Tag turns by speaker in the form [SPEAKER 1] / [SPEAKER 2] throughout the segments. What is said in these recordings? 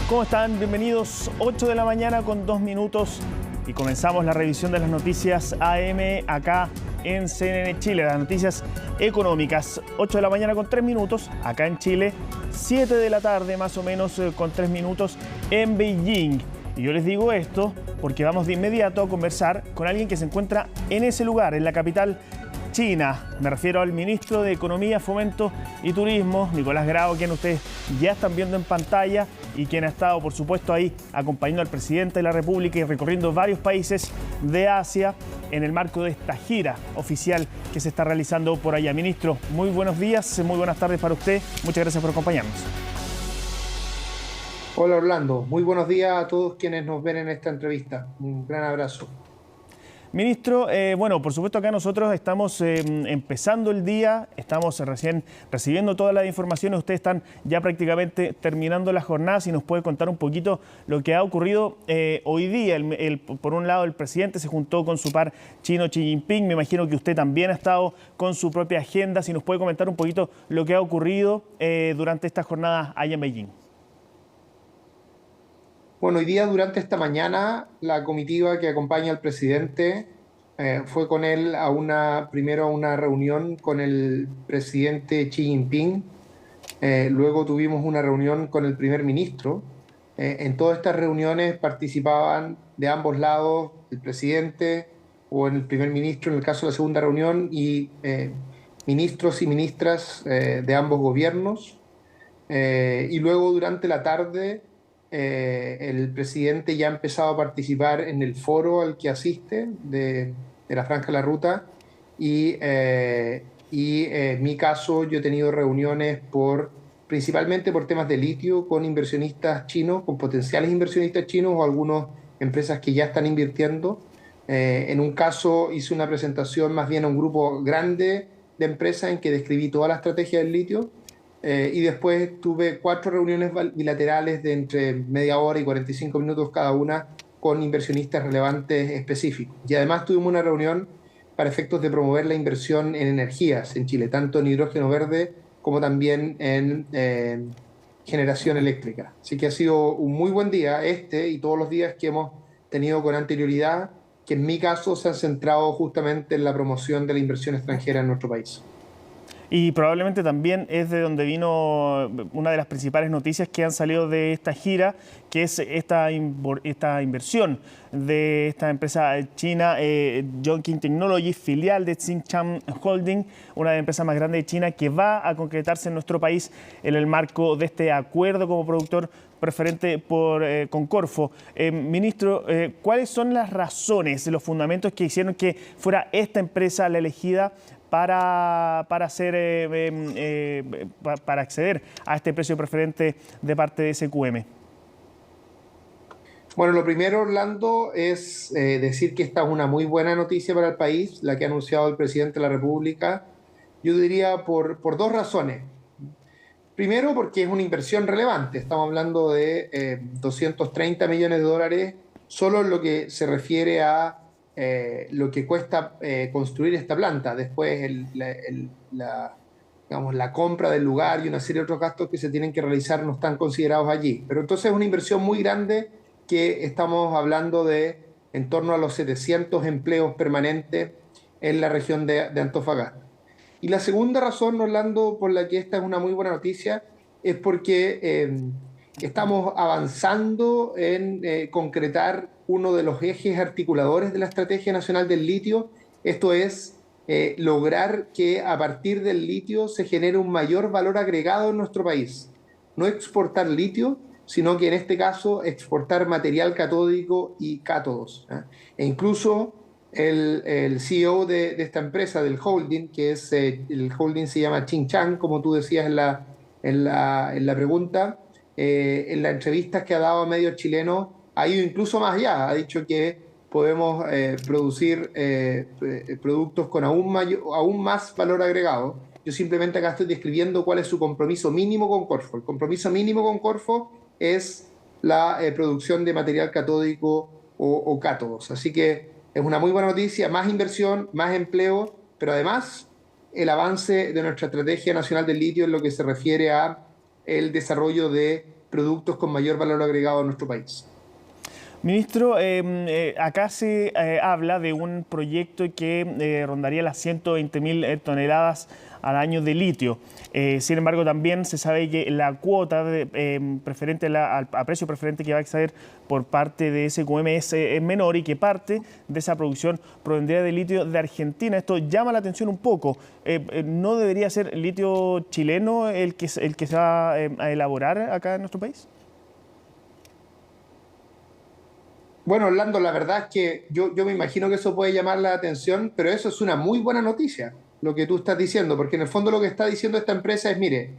[SPEAKER 1] ¿Cómo están? Bienvenidos. 8 de la mañana con 2 minutos y comenzamos la revisión de las noticias AM acá en CNN Chile, las noticias económicas. 8 de la mañana con 3 minutos acá en Chile, 7 de la tarde más o menos con 3 minutos en Beijing. Y yo les digo esto porque vamos de inmediato a conversar con alguien que se encuentra en ese lugar, en la capital China. Me refiero al ministro de Economía, Fomento y Turismo, Nicolás Grau, quien ustedes ya están viendo en pantalla y quien ha estado, por supuesto, ahí acompañando al presidente de la República y recorriendo varios países de Asia en el marco de esta gira oficial que se está realizando por allá. Ministro, muy buenos días, muy buenas tardes para usted. Muchas gracias por acompañarnos.
[SPEAKER 2] Hola Orlando, muy buenos días a todos quienes nos ven en esta entrevista. Un gran abrazo.
[SPEAKER 1] Ministro, bueno, por supuesto acá nosotros estamos empezando el día, estamos recién recibiendo todas las informaciones, ustedes están ya prácticamente terminando la jornada. Si nos puede contar un poquito lo que ha ocurrido hoy día. Por un lado, el presidente se juntó con su par chino Xi Jinping, me imagino que usted también ha estado con su propia agenda. Si nos puede comentar un poquito lo que ha ocurrido durante esta jornada allá en Beijing.
[SPEAKER 2] Bueno, hoy día durante esta mañana la comitiva que acompaña al presidente fue con él primero a una reunión con el presidente Xi Jinping, luego tuvimos una reunión con el primer ministro. En todas estas reuniones participaban de ambos lados el presidente o el primer ministro en el caso de la segunda reunión y ministros y ministras de ambos gobiernos. Y luego durante la tarde el presidente ya ha empezado a participar en el foro al que asiste de la Franja de la Ruta y en mi caso yo he tenido reuniones principalmente por temas de litio con inversionistas chinos, con potenciales inversionistas chinos o algunas empresas que ya están invirtiendo. En un caso hice una presentación más bien a un grupo grande de empresas en que describí toda la estrategia del litio. Y después tuve 4 reuniones bilaterales de entre media hora y 45 minutos cada una con inversionistas relevantes específicos. Y además tuvimos una reunión para efectos de promover la inversión en energías en Chile, tanto en hidrógeno verde como también en generación eléctrica. Así que ha sido un muy buen día y todos los días que hemos tenido con anterioridad, que en mi caso se han centrado justamente en la promoción de la inversión extranjera en nuestro país.
[SPEAKER 1] Y probablemente también es de donde vino una de las principales noticias que han salido de esta gira, que es esta inversión de esta empresa china, Zhongking Technology, filial de Tsingshan Holding, una de las empresas más grandes de China, que va a concretarse en nuestro país en el marco de este acuerdo como productor preferente con Corfo. Ministro, ¿cuáles son las razones, los fundamentos que hicieron que fuera esta empresa la elegida para acceder a este precio preferente de parte de SQM?
[SPEAKER 2] Bueno, lo primero, Orlando, es decir que esta es una muy buena noticia para el país, la que ha anunciado el presidente de la República. Yo diría por 2 razones. Primero, porque es una inversión relevante. Estamos hablando de 230 millones de dólares solo en lo que se refiere a lo que cuesta construir esta planta. Después la compra del lugar y una serie de otros gastos que se tienen que realizar no están considerados allí. Pero entonces es una inversión muy grande que estamos hablando de en torno a los 700 empleos permanentes en la región de Antofagasta. Y la segunda razón, Orlando, por la que esta es una muy buena noticia, es porque estamos avanzando en concretar uno de los ejes articuladores de la Estrategia Nacional del Litio. Esto es lograr que a partir del litio se genere un mayor valor agregado en nuestro país. No exportar litio, sino que en este caso exportar material catódico y cátodos. E incluso el CEO de esta empresa, del holding, que es el holding se llama Tsingshan, como tú decías en la pregunta, en las entrevistas que ha dado a medios chilenos, ha ido incluso más allá, ha dicho que podemos producir productos con aún más valor agregado. Yo simplemente acá estoy describiendo cuál es su compromiso mínimo con Corfo. El compromiso mínimo con Corfo es la producción de material catódico o cátodos. Así que es una muy buena noticia, más inversión, más empleo, pero además el avance de nuestra Estrategia Nacional del Litio en lo que se refiere a el desarrollo de productos con mayor valor agregado en nuestro país.
[SPEAKER 1] Ministro, acá se habla de un proyecto que rondaría las 120.000 toneladas al año de litio. Sin embargo, también se sabe que la cuota preferente a precio preferente que va a acceder por parte de SQM es menor y que parte de esa producción provendría de litio de Argentina. Esto llama la atención un poco. ¿No debería ser litio chileno el que se va a elaborar acá en nuestro país?
[SPEAKER 2] Bueno, Orlando, la verdad es que yo me imagino que eso puede llamar la atención, pero eso es una muy buena noticia, lo que tú estás diciendo, porque en el fondo lo que está diciendo esta empresa es, mire,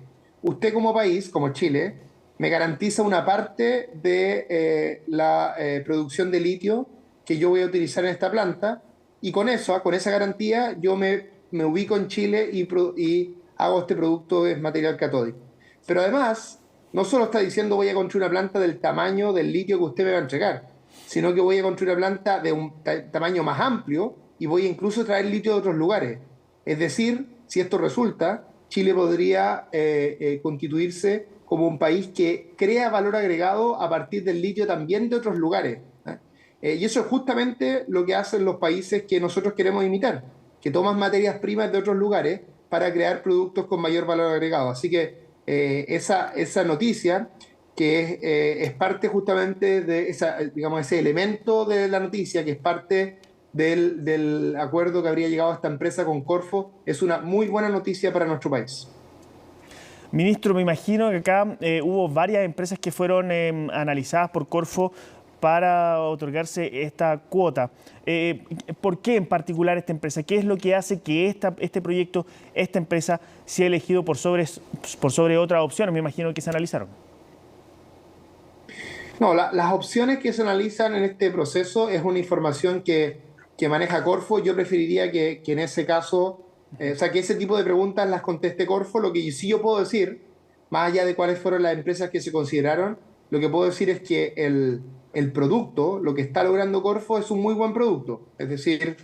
[SPEAKER 2] usted como país, como Chile, me garantiza una parte de la producción de litio que yo voy a utilizar en esta planta, y con eso, con esa garantía, yo me ubico en Chile y hago este producto de material catódico. Pero además, no solo está diciendo voy a construir una planta del tamaño del litio que usted me va a entregar, sino que voy a construir una planta de un tamaño más amplio y voy a incluso traer litio de otros lugares. Es decir, si esto resulta, Chile podría constituirse como un país que crea valor agregado a partir del litio también de otros lugares. Y eso es justamente lo que hacen los países que nosotros queremos imitar, que toman materias primas de otros lugares para crear productos con mayor valor agregado. Así que esa noticia que es parte justamente de digamos, ese elemento de la noticia, que es parte del acuerdo que habría llegado esta empresa con Corfo, es una muy buena noticia para nuestro país.
[SPEAKER 1] Ministro, me imagino que acá hubo varias empresas que fueron analizadas por Corfo para otorgarse esta cuota. ¿Por qué en particular esta empresa? ¿Qué es lo que hace que este proyecto, esta empresa, sea elegido por sobre otras opciones? Me imagino que se analizaron.
[SPEAKER 2] No, las opciones que se analizan en este proceso es una información que maneja Corfo. Yo preferiría que en ese caso, o sea, que ese tipo de preguntas las conteste Corfo. Lo que sí yo puedo decir, más allá de cuáles fueron las empresas que se consideraron, lo que puedo decir es que el producto, lo que está logrando Corfo, es un muy buen producto. Es decir,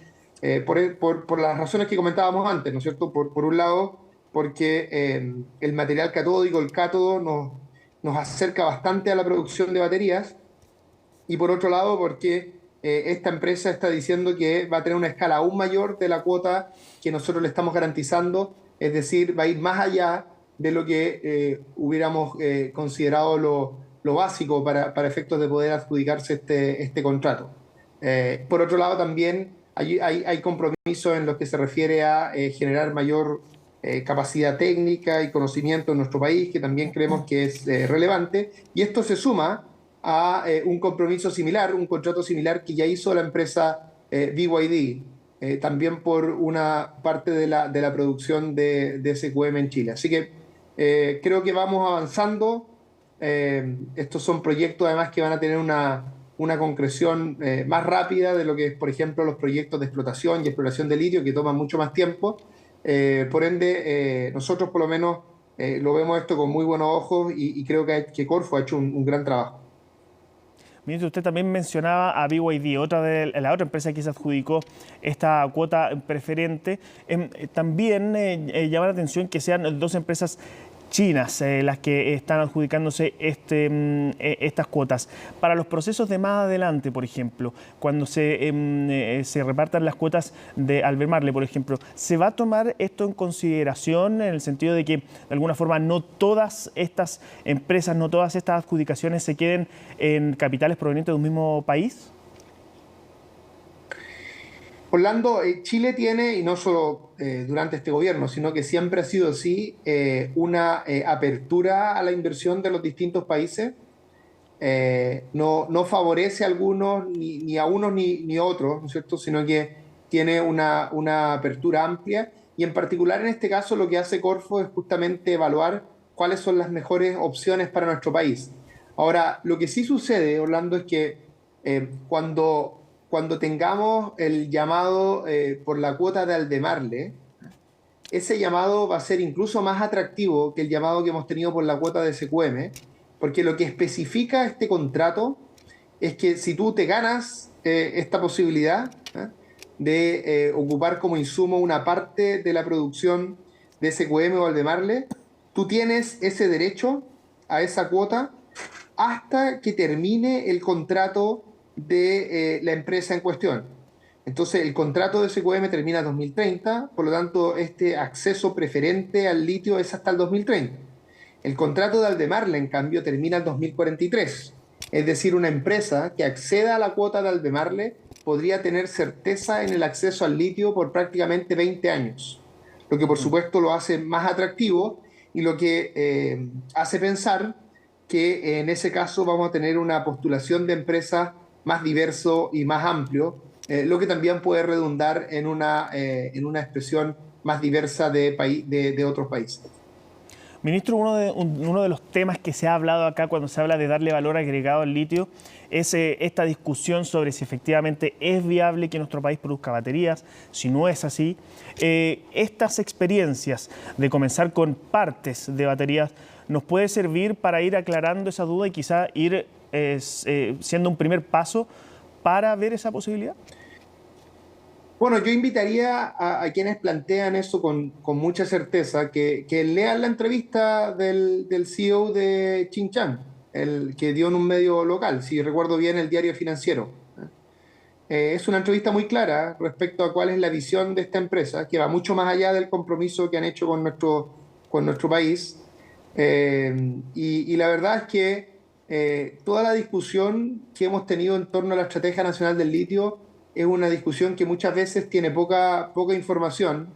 [SPEAKER 2] por las razones que comentábamos antes, ¿no es cierto? Por un lado, porque el material catódico, el cátodo, nos acerca bastante a la producción de baterías, y por otro lado porque esta empresa está diciendo que va a tener una escala aún mayor de la cuota que nosotros le estamos garantizando, es decir, va a ir más allá de lo que hubiéramos considerado lo básico para efectos de poder adjudicarse este contrato. Por otro lado también hay compromisos en los que se refiere a generar mayor capacidad técnica y conocimiento en nuestro país, que también creemos que es relevante, y esto se suma a un compromiso similar, un contrato similar que ya hizo la empresa BYD, también por una parte de la producción de SQM en Chile. Así que creo que vamos avanzando. Estos son proyectos además que van a tener una concreción más rápida de lo que es, por ejemplo, los proyectos de explotación y exploración de litio, que toman mucho más tiempo. Por ende, nosotros por lo menos lo vemos esto con muy buenos ojos, y creo que Corfo ha hecho un gran trabajo.
[SPEAKER 1] Ministro, usted también mencionaba a BYD, la otra empresa que se adjudicó esta cuota preferente. También llama la atención que sean dos empresas chinas las que están adjudicándose estas cuotas. Para los procesos de más adelante, por ejemplo, cuando se repartan las cuotas de Albemarle, por ejemplo, ¿se va a tomar esto en consideración en el sentido de que de alguna forma no todas estas empresas, no todas estas adjudicaciones se queden en capitales provenientes de un mismo país?
[SPEAKER 2] Orlando, Chile tiene, y no solo durante este gobierno, sino que siempre ha sido así, una apertura a la inversión de los distintos países. No favorece a algunos, ni a unos ni a otros, ¿no es cierto? Sino que tiene una apertura amplia, y en particular en este caso lo que hace Corfo es justamente evaluar cuáles son las mejores opciones para nuestro país. Ahora, lo que sí sucede, Orlando, es que cuando tengamos el llamado por la cuota de Albemarle, ese llamado va a ser incluso más atractivo que el llamado que hemos tenido por la cuota de SQM, porque lo que especifica este contrato es que si tú te ganas esta posibilidad de ocupar como insumo una parte de la producción de SQM o Albemarle, tú tienes ese derecho a esa cuota hasta que termine el contrato de la empresa en cuestión. Entonces, el contrato de SQM termina en 2030, por lo tanto, este acceso preferente al litio es hasta el 2030. El contrato de Albemarle, en cambio, termina en 2043. Es decir, una empresa que acceda a la cuota de Albemarle podría tener certeza en el acceso al litio por prácticamente 20 años, lo que por supuesto lo hace más atractivo y lo que hace pensar que en ese caso vamos a tener una postulación de empresas más diverso y más amplio, lo que también puede redundar en una expresión más diversa de otros países.
[SPEAKER 1] Ministro, uno de los temas que se ha hablado acá cuando se habla de darle valor agregado al litio es esta discusión sobre si efectivamente es viable que nuestro país produzca baterías, si no es así. Estas experiencias de comenzar con partes de baterías nos puede servir para ir aclarando esa duda y quizá ir siendo un primer paso para ver esa posibilidad.
[SPEAKER 2] Bueno, yo invitaría a quienes plantean eso con mucha certeza que lean la entrevista del CEO de Xinjiang, el que dio en un medio local, si recuerdo bien, el Diario Financiero. Es una entrevista muy clara respecto a cuál es la visión de esta empresa, que va mucho más allá del compromiso que han hecho con nuestro país. Y la verdad es que toda la discusión que hemos tenido en torno a la Estrategia Nacional del Litio es una discusión que muchas veces tiene poca información,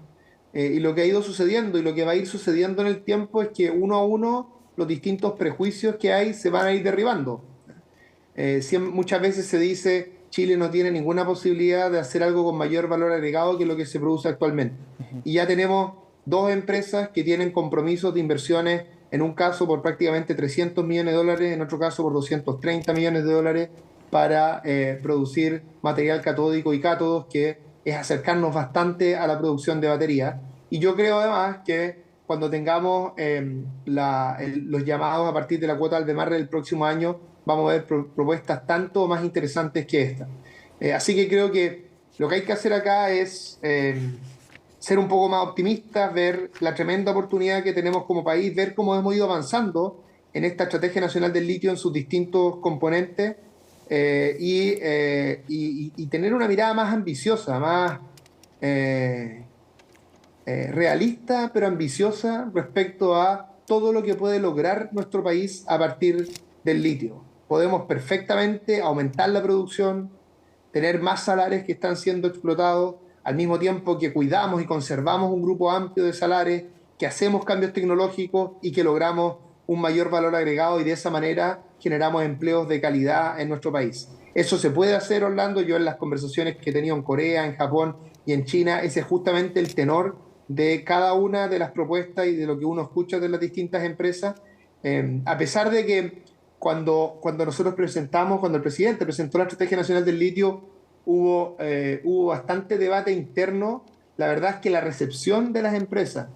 [SPEAKER 2] y lo que ha ido sucediendo y lo que va a ir sucediendo en el tiempo es que uno a uno los distintos prejuicios que hay se van a ir derribando. Muchas veces se dice Chile no tiene ninguna posibilidad de hacer algo con mayor valor agregado que lo que se produce actualmente. Y ya tenemos dos empresas que tienen compromisos de inversiones, en un caso por prácticamente $300 millones, en otro caso por $230 millones, para producir material catódico y cátodos, que es acercarnos bastante a la producción de baterías. Y yo creo además que cuando tengamos los llamados a partir de la cuota Albemarle del próximo año, vamos a ver propuestas tanto más interesantes que esta. Así que creo que lo que hay que hacer acá es ser un poco más optimistas, ver la tremenda oportunidad que tenemos como país, ver cómo hemos ido avanzando en esta Estrategia Nacional del Litio en sus distintos componentes, y tener una mirada más ambiciosa, más realista, pero ambiciosa respecto a todo lo que puede lograr nuestro país a partir del litio. Podemos perfectamente aumentar la producción, tener más salares que están siendo explotados, al mismo tiempo que cuidamos y conservamos un grupo amplio de salares, que hacemos cambios tecnológicos y que logramos un mayor valor agregado, y de esa manera generamos empleos de calidad en nuestro país. Eso se puede hacer, Orlando. Yo en las conversaciones que he tenido en Corea, en Japón y en China, ese es justamente el tenor de cada una de las propuestas y de lo que uno escucha de las distintas empresas, a pesar de que cuando nosotros cuando el presidente presentó la Estrategia Nacional del Litio, hubo bastante debate interno. La verdad es que la recepción de las empresas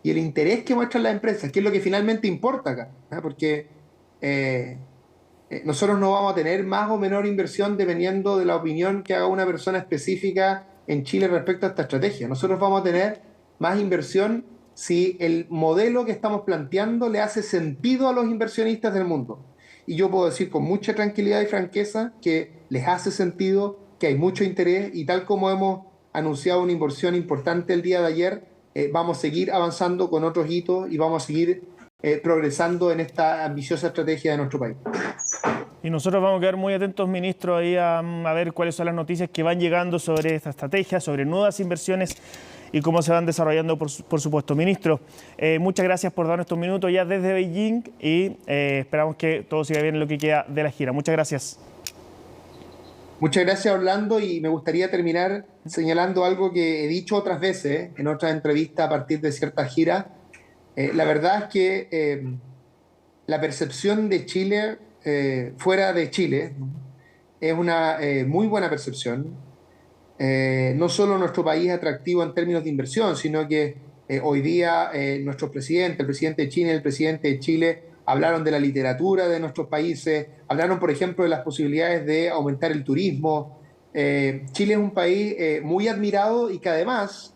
[SPEAKER 2] y el interés que muestran las empresas, que es lo que finalmente importa acá, porque nosotros no vamos a tener más o menor inversión dependiendo de la opinión que haga una persona específica en Chile respecto a esta estrategia. Nosotros vamos a tener más inversión si el modelo que estamos planteando le hace sentido a los inversionistas del mundo. Y yo puedo decir con mucha tranquilidad y franqueza que les hace sentido, que hay mucho interés, y tal como hemos anunciado una inversión importante el día de ayer, vamos a seguir avanzando con otros hitos y vamos a seguir progresando en esta ambiciosa estrategia de nuestro país.
[SPEAKER 1] Y nosotros vamos a quedar muy atentos, ministro, ahí a ver cuáles son las noticias que van llegando sobre esta estrategia, sobre nuevas inversiones y cómo se van desarrollando, por supuesto. Ministro, muchas gracias por darnos estos minutos ya desde Beijing, y esperamos que todo siga bien en lo que queda de la gira. Muchas gracias.
[SPEAKER 2] Muchas gracias, Orlando, y me gustaría terminar señalando algo que he dicho otras veces en otras entrevistas a partir de ciertas giras. La verdad es que la percepción de Chile fuera de Chile es una muy buena percepción. No solo nuestro país es atractivo en términos de inversión, sino que hoy día nuestros presidentes, el presidente de China y el presidente de Chile, hablaron de la literatura de nuestros países, hablaron, por ejemplo, de las posibilidades de aumentar el turismo. Chile es un país muy admirado, y que además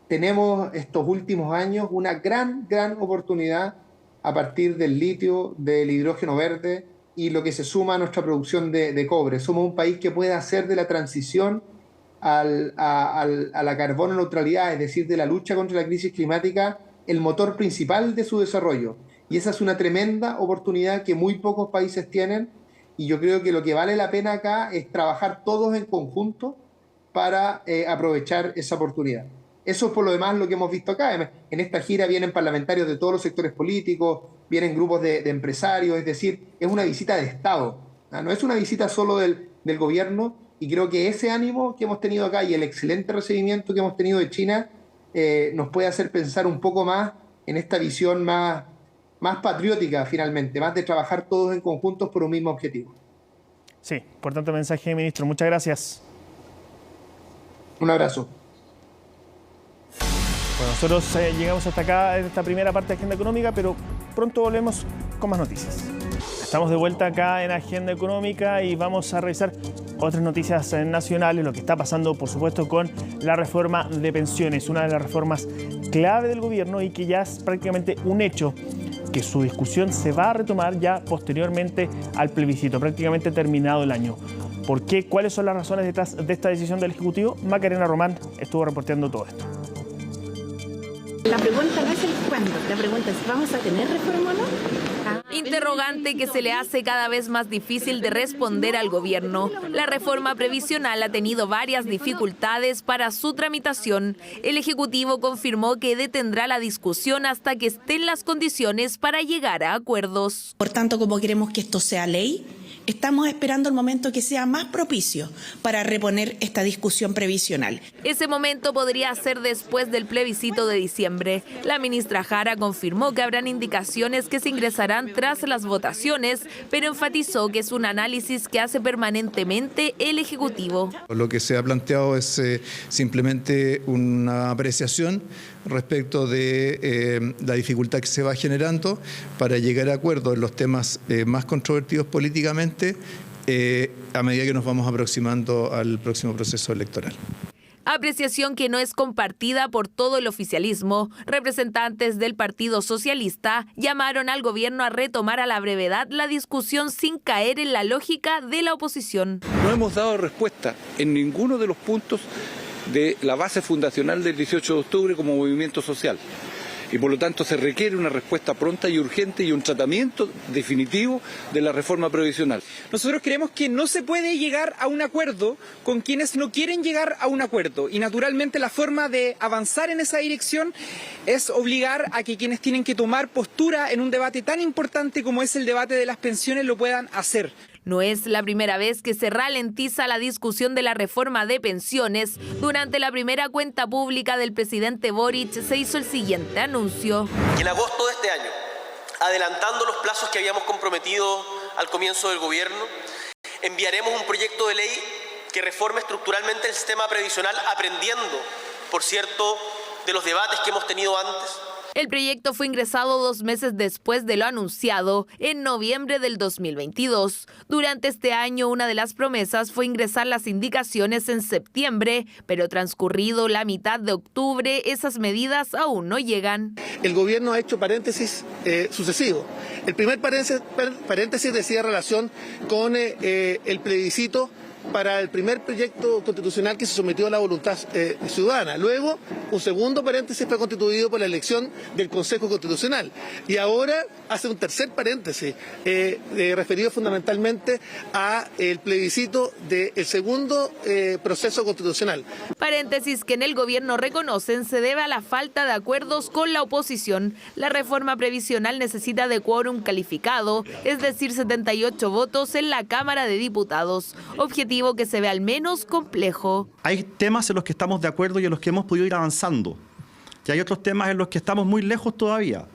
[SPEAKER 2] tenemos estos últimos años una gran oportunidad a partir del litio, del hidrógeno verde y lo que se suma a nuestra producción de cobre. Somos un país que puede hacer de la transición a la carbono neutralidad, es decir, de la lucha contra la crisis climática, el motor principal de su desarrollo. Y esa es una tremenda oportunidad que muy pocos países tienen, y yo creo que lo que vale la pena acá es trabajar todos en conjunto para aprovechar esa oportunidad. Eso es por lo demás lo que hemos visto acá. En esta gira vienen parlamentarios de todos los sectores políticos, vienen grupos de empresarios, es decir, es una visita de Estado, ¿no? No es una visita solo del gobierno, y creo que ese ánimo que hemos tenido acá y el excelente recibimiento que hemos tenido de China nos puede hacer pensar un poco más en esta visión más patriótica finalmente, más de trabajar todos en conjuntos por un mismo objetivo.
[SPEAKER 1] Sí, importante mensaje, ministro. Muchas gracias.
[SPEAKER 2] Un abrazo.
[SPEAKER 1] Bueno, nosotros llegamos hasta acá en esta primera parte de Agenda Económica, pero pronto volvemos con más noticias. Estamos de vuelta acá en Agenda Económica y vamos a revisar otras noticias nacionales, lo que está pasando, por supuesto, con la reforma de pensiones, una de las reformas clave del gobierno y que ya es prácticamente un hecho, que su discusión se va a retomar ya posteriormente al plebiscito, prácticamente terminado el año. ¿Por qué? ¿Cuáles son las razones detrás de esta decisión del Ejecutivo? Macarena Román estuvo reporteando todo esto.
[SPEAKER 3] La pregunta no es el cuándo, la pregunta es ¿vamos a tener reforma o no?
[SPEAKER 4] Interrogante que se le hace cada vez más difícil de responder al gobierno. La reforma previsional ha tenido varias dificultades para su tramitación. El Ejecutivo confirmó que detendrá la discusión hasta que estén las condiciones para llegar a acuerdos.
[SPEAKER 3] Por tanto, como queremos que esto sea ley, estamos esperando el momento que sea más propicio para reponer esta discusión previsional.
[SPEAKER 4] Ese momento podría ser después del plebiscito de diciembre. La ministra Jara confirmó que habrán indicaciones que se ingresarán tras las votaciones, pero enfatizó que es un análisis que hace permanentemente el Ejecutivo.
[SPEAKER 5] Lo que se ha planteado es simplemente una apreciación respecto de la dificultad que se va generando para llegar a acuerdos en los temas más controvertidos políticamente a medida que nos vamos aproximando al próximo proceso electoral.
[SPEAKER 4] Apreciación que no es compartida por todo el oficialismo. Representantes del Partido Socialista llamaron al gobierno a retomar a la brevedad la discusión sin caer en la lógica de la oposición.
[SPEAKER 6] No hemos dado respuesta en ninguno de los puntos de la base fundacional del 18 de octubre como movimiento social. Y por lo tanto se requiere una respuesta pronta y urgente y un tratamiento definitivo de la reforma previsional.
[SPEAKER 7] Nosotros creemos que no se puede llegar a un acuerdo con quienes no quieren llegar a un acuerdo. Y naturalmente la forma de avanzar en esa dirección es obligar a que quienes tienen que tomar postura en un debate tan importante como es el debate de las pensiones lo puedan hacer.
[SPEAKER 4] No es la primera vez que se ralentiza la discusión de la reforma de pensiones. Durante la primera cuenta pública del presidente Boric se hizo el siguiente anuncio.
[SPEAKER 8] En agosto de este año, adelantando los plazos que habíamos comprometido al comienzo del gobierno, enviaremos un proyecto de ley que reforme estructuralmente el sistema previsional, aprendiendo, por cierto, de los debates que hemos tenido antes.
[SPEAKER 4] El proyecto fue ingresado 2 meses después de lo anunciado, en noviembre del 2022. Durante este año, una de las promesas fue ingresar las indicaciones en septiembre, pero transcurrido la mitad de octubre, esas medidas aún no llegan.
[SPEAKER 9] El gobierno ha hecho paréntesis sucesivos. El primer paréntesis decía relación con el plebiscito para el primer proyecto constitucional que se sometió a la voluntad ciudadana. Luego, un segundo paréntesis fue constituido por la elección del Consejo Constitucional. Y ahora hace un tercer paréntesis, referido fundamentalmente a el plebiscito del segundo proceso constitucional.
[SPEAKER 4] Paréntesis que en el gobierno reconocen se debe a la falta de acuerdos con la oposición. La reforma previsional necesita de quórum calificado, es decir, 78 votos en la Cámara de Diputados. Objetivo que se ve al menos complejo.
[SPEAKER 10] Hay temas en los que estamos de acuerdo y en los que hemos podido ir avanzando. Y hay otros temas en los que estamos muy lejos todavía.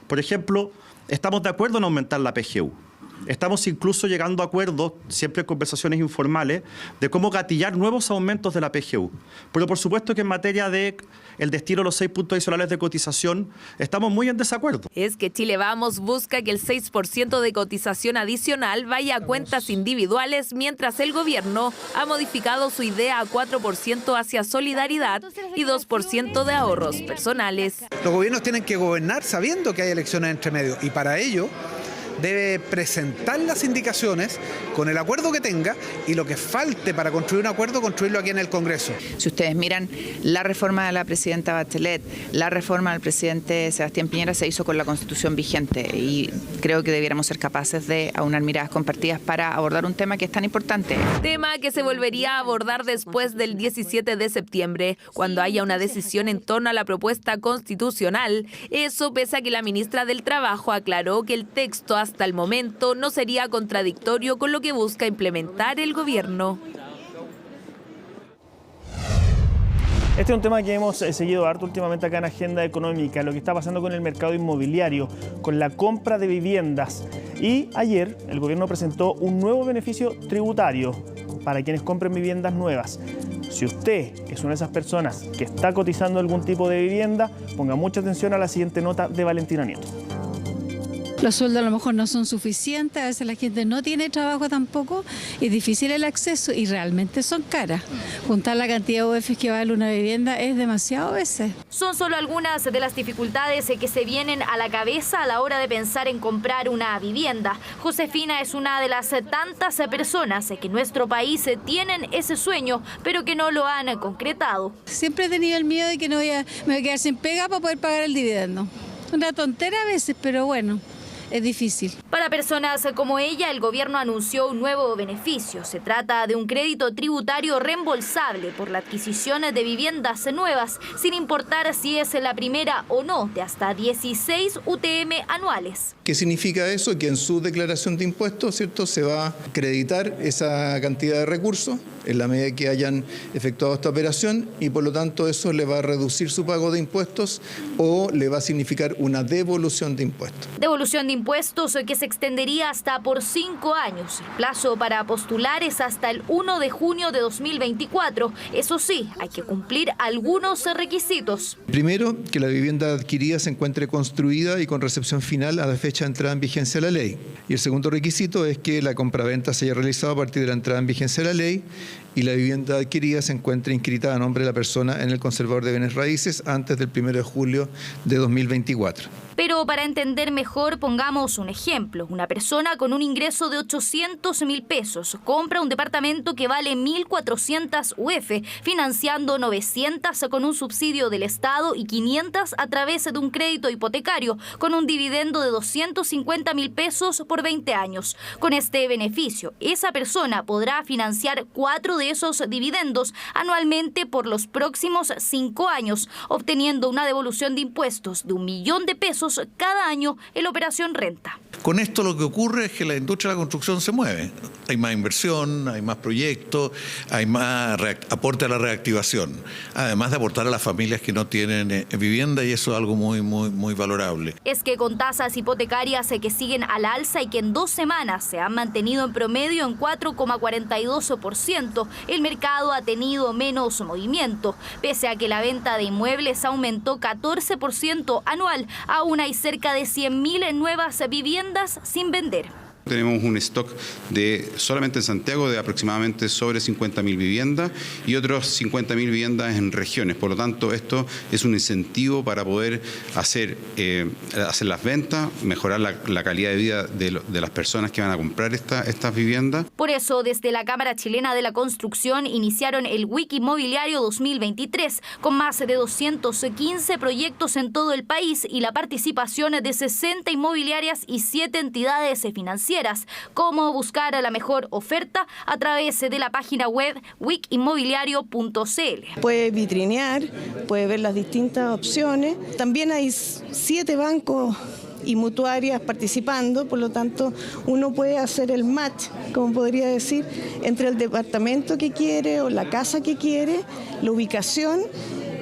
[SPEAKER 10] Por ejemplo, estamos de acuerdo en aumentar la PGU. Estamos incluso llegando a acuerdos, siempre en conversaciones informales, de cómo gatillar nuevos aumentos de la PGU. Pero por supuesto que en materia de el destino de los 6 puntos adicionales de cotización, estamos muy en desacuerdo.
[SPEAKER 4] Es que Chile Vamos busca que el 6% de cotización adicional vaya a cuentas individuales, mientras el gobierno ha modificado su idea a 4% hacia solidaridad y 2% de ahorros personales.
[SPEAKER 11] Los gobiernos tienen que gobernar sabiendo que hay elecciones entre medio y para ello debe presentar las indicaciones con el acuerdo que tenga y lo que falte para construir un acuerdo, construirlo aquí en el Congreso.
[SPEAKER 12] Si ustedes miran la reforma de la presidenta Bachelet, la reforma del presidente Sebastián Piñera se hizo con la Constitución vigente y creo que debiéramos ser capaces de aunar miradas compartidas para abordar un tema que es tan importante.
[SPEAKER 4] Tema que se volvería a abordar después del 17 de septiembre, cuando haya una decisión en torno a la propuesta constitucional. Eso pese a que la ministra del Trabajo aclaró que el texto hasta el momento no sería contradictorio con lo que busca implementar el gobierno.
[SPEAKER 1] Este es un tema que hemos seguido harto últimamente acá en Agenda Económica, lo que está pasando con el mercado inmobiliario, con la compra de viviendas. Y ayer el gobierno presentó un nuevo beneficio tributario para quienes compren viviendas nuevas. Si usted es una de esas personas que está cotizando algún tipo de vivienda, ponga mucha atención a la siguiente nota de Valentina Nieto.
[SPEAKER 13] Los sueldos a lo mejor no son suficientes, a veces la gente no tiene trabajo tampoco, es difícil el acceso y realmente son caras. Juntar la cantidad de UF que vale una vivienda es demasiado a veces.
[SPEAKER 14] Son solo algunas de las dificultades que se vienen a la cabeza a la hora de pensar en comprar una vivienda. Josefina es una de las tantas personas que en nuestro país tienen ese sueño, pero que no lo han concretado.
[SPEAKER 13] Siempre he tenido el miedo de que me voy a quedar sin pega para poder pagar el dividendo. Una tontera a veces, pero bueno. Es difícil.
[SPEAKER 14] Para personas como ella, el gobierno anunció un nuevo beneficio. Se trata de un crédito tributario reembolsable por la adquisición de viviendas nuevas, sin importar si es la primera o no, de hasta 16 UTM anuales.
[SPEAKER 5] ¿Qué significa eso? Que en su declaración de impuestos, ¿cierto?, se va a acreditar esa cantidad de recursos en la medida que hayan efectuado esta operación y por lo tanto eso le va a reducir su pago de impuestos o le va a significar una devolución de impuestos.
[SPEAKER 14] Devolución de impuestos que se extendería hasta por 5 años. El plazo para postular es hasta el 1 de junio de 2024. Eso sí, hay que cumplir algunos requisitos.
[SPEAKER 5] Primero, que la vivienda adquirida se encuentre construida y con recepción final a la fecha de entrada en vigencia de la ley. Y el segundo requisito es que la compraventa se haya realizado a partir de la entrada en vigencia de la ley y la vivienda adquirida se encuentre inscrita a nombre de la persona en el conservador de bienes raíces antes del 1 de julio de 2024.
[SPEAKER 14] Pero para entender mejor, pongamos un ejemplo. Una persona con un ingreso de 800.000 pesos compra un departamento que vale 1.400 UF, financiando 900 con un subsidio del Estado y 500 a través de un crédito hipotecario, con un dividendo de 250.000 pesos por 20 años. Con este beneficio, esa persona podrá financiar 4 de esos dividendos anualmente por los próximos 5 años, obteniendo una devolución de impuestos de 1 millón de pesos cada año en la operación renta.
[SPEAKER 15] Con esto lo que ocurre es que la industria de la construcción se mueve. Hay más inversión, hay más proyectos, hay más aporte a la reactivación, además de aportar a las familias que no tienen vivienda, y eso es algo muy valorable.
[SPEAKER 14] Es que con tasas hipotecarias que siguen al alza y que en 2 semanas se han mantenido en promedio en 4,42%, el mercado ha tenido menos movimiento. Pese a que la venta de inmuebles aumentó 14% anual, aún hay cerca de 100.000 nuevas viviendas sin vender.
[SPEAKER 16] Tenemos un stock de solamente en Santiago de aproximadamente sobre 50.000 viviendas y otros 50.000 viviendas en regiones. Por lo tanto, esto es un incentivo para poder hacer las ventas, mejorar la calidad de vida de las personas que van a comprar estas viviendas.
[SPEAKER 14] Por eso, desde la Cámara Chilena de la Construcción iniciaron el Week Inmobiliario 2023 con más de 215 proyectos en todo el país y la participación de 60 inmobiliarias y 7 entidades financieras. Cómo buscar la mejor oferta a través de la página web weekinmobiliario.cl.
[SPEAKER 17] Puede vitrinear, puede ver las distintas opciones. También hay 7 bancos y mutuarias participando, por lo tanto uno puede hacer el match, como podría decir, entre el departamento que quiere o la casa que quiere, la ubicación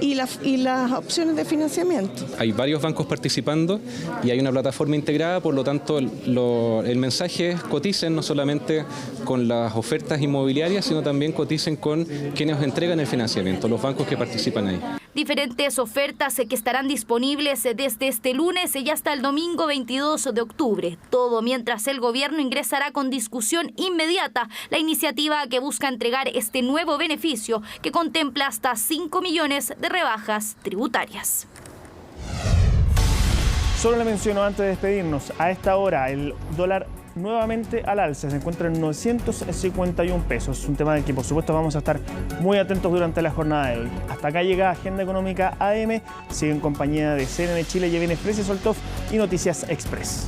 [SPEAKER 17] y las opciones de financiamiento.
[SPEAKER 18] Hay varios bancos participando y hay una plataforma integrada, por lo tanto el mensaje es coticen no solamente con las ofertas inmobiliarias, sino también coticen con quienes entregan el financiamiento, los bancos que participan ahí.
[SPEAKER 14] Diferentes ofertas que estarán disponibles desde este lunes y hasta el domingo 22 de octubre. Todo mientras el gobierno ingresará con discusión inmediata la iniciativa que busca entregar este nuevo beneficio que contempla hasta 5 millones de rebajas tributarias.
[SPEAKER 1] Solo le menciono antes de despedirnos, a esta hora el dólar nuevamente al alza, se encuentra en 951 pesos. Un tema del que por supuesto vamos a estar muy atentos durante la jornada de hoy. Hasta acá llega Agenda Económica AM, sigue en compañía de CNN Chile, Yevine Fresia Soltov y Noticias Express.